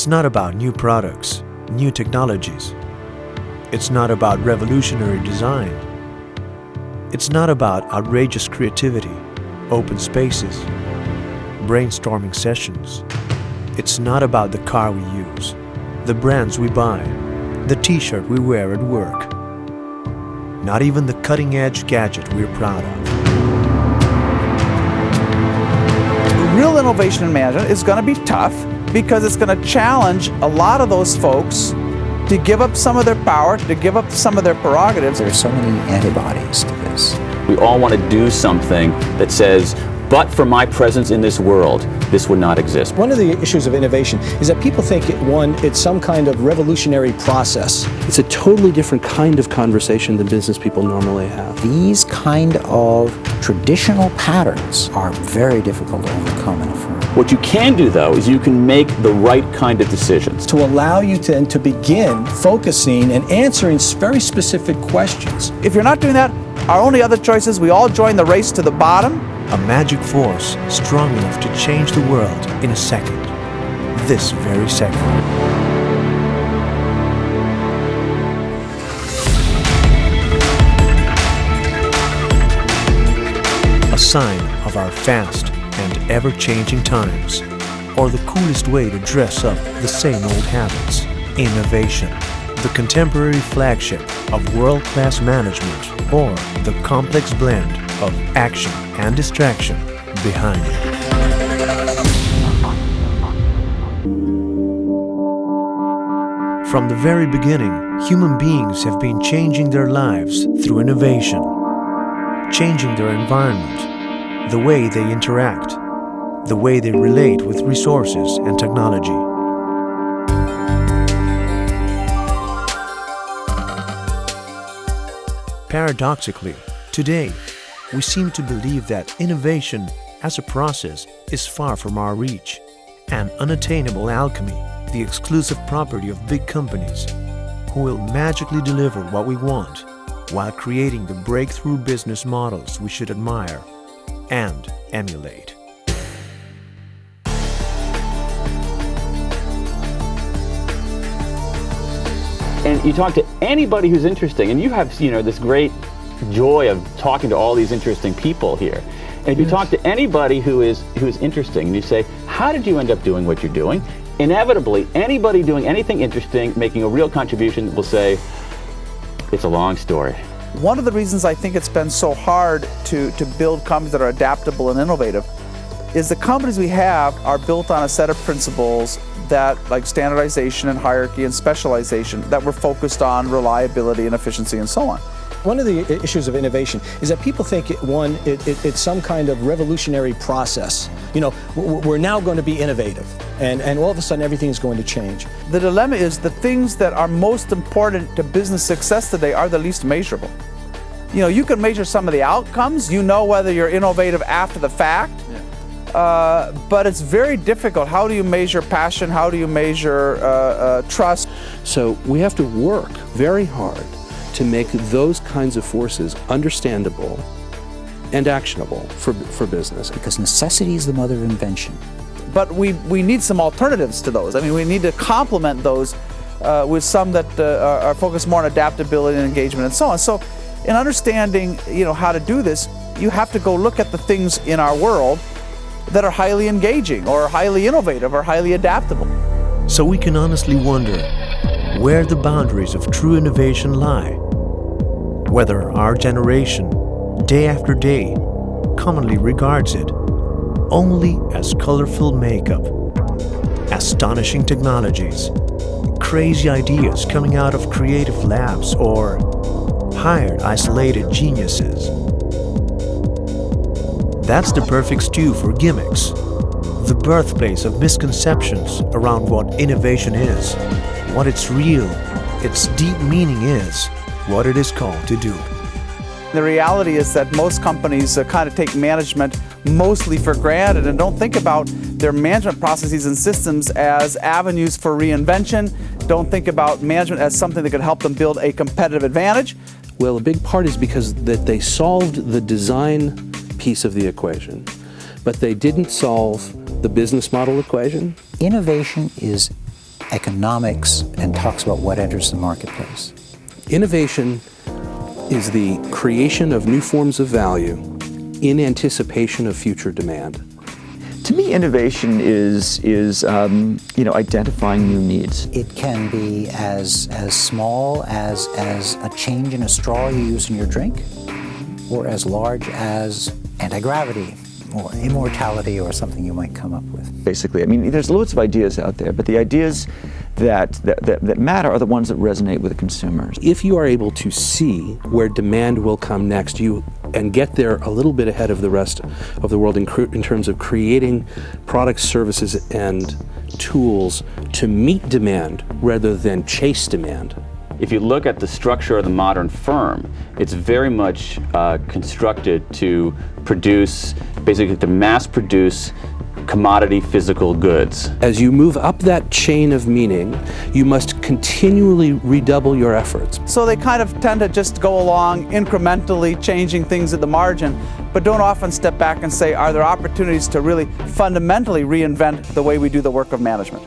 It's not about new products, new technologies. It's not about revolutionary design. It's not about outrageous creativity, open spaces, brainstorming sessions. It's not about the car we use, the brands we buy, the t-shirt we wear at work. Not even the cutting-edge gadget we're proud of. Real innovation in management is going to be tough because it's going to challenge a lot of those folks to give up some of their power, to give up some of their prerogatives. There are so many antibodies to this. We all want to do something that says, but for my presence in this world, this would not exist. One of the issues of innovation is that people think, it's some kind of revolutionary process. It's a totally different kind of conversation than business people normally have. These kind of traditional patterns are very difficult to overcome in a firm. What you can do, though, is you can make the right kind of decisions. To allow you to begin focusing and answering very specific questions. If you're not doing that, our only other choice is we all join the race to the bottom. A magic force strong enough to change the world in a second. This very second. A sign of our fast and ever-changing times, or the coolest way to dress up the same old habits. Innovation, the contemporary flagship of world-class management, or the complex blend of action and distraction behind it. From the very beginning, human beings have been changing their lives through innovation, changing their environment, the way they interact, the way they relate with resources and technology. Paradoxically, today, we seem to believe that innovation as a process is far from our reach, an unattainable alchemy, the exclusive property of big companies who will magically deliver what we want while creating the breakthrough business models we should admire and emulate. And you talk to anybody who's interesting, and you have, this great joy of talking to all these interesting people here. And if you talk to anybody who is interesting, and you say, how did you end up doing what you're doing? Inevitably, anybody doing anything interesting, making a real contribution, will say, it's a long story. One of the reasons I think it's been so hard to build companies that are adaptable and innovative is the companies we have are built on a set of principles that, like standardization and hierarchy and specialization, that were focused on reliability and efficiency and so on. One of the issues of innovation is that people think, it's some kind of revolutionary process. We're now going to be innovative, and all of a sudden everything's going to change. The dilemma is the things that are most important to business success today are the least measurable. You can measure some of the outcomes, whether you're innovative after the fact, but it's very difficult. How do you measure passion? How do you measure trust? So we have to work very hard to make those kinds of forces understandable and actionable for business. Because necessity is the mother of invention. But we need some alternatives to those. I mean, we need to complement those with some that are focused more on adaptability and engagement and so on. So in understanding, how to do this, you have to go look at the things in our world that are highly engaging or highly innovative or highly adaptable. So we can honestly wonder where the boundaries of true innovation lie. Whether our generation, day after day, commonly regards it only as colorful makeup, astonishing technologies, crazy ideas coming out of creative labs, or hired isolated geniuses. That's the perfect stew for gimmicks, the birthplace of misconceptions around what innovation is, what its real, its deep meaning is, what it is called to do. The reality is that most companies kind of take management mostly for granted and don't think about their management processes and systems as avenues for reinvention, don't think about management as something that could help them build a competitive advantage. Well, a big part is because that they solved the design piece of the equation, but they didn't solve the business model equation. Innovation is economics and talks about what enters the marketplace. Innovation is the creation of new forms of value in anticipation of future demand. To me, innovation is identifying new needs. It can be as small as a change in a straw you use in your drink, or as large as anti-gravity or immortality or something you might come up with. Basically, I mean, there's loads of ideas out there, but the ideas that matter are the ones that resonate with the consumers. If you are able to see where demand will come next, and get there a little bit ahead of the rest of the world in terms of creating products, services, and tools to meet demand rather than chase demand. If you look at the structure of the modern firm, it's very much constructed to produce, basically to mass produce commodity physical goods. As you move up that chain of meaning, you must continually redouble your efforts. So they kind of tend to just go along incrementally changing things at the margin, but don't often step back and say, are there opportunities to really fundamentally reinvent the way we do the work of management?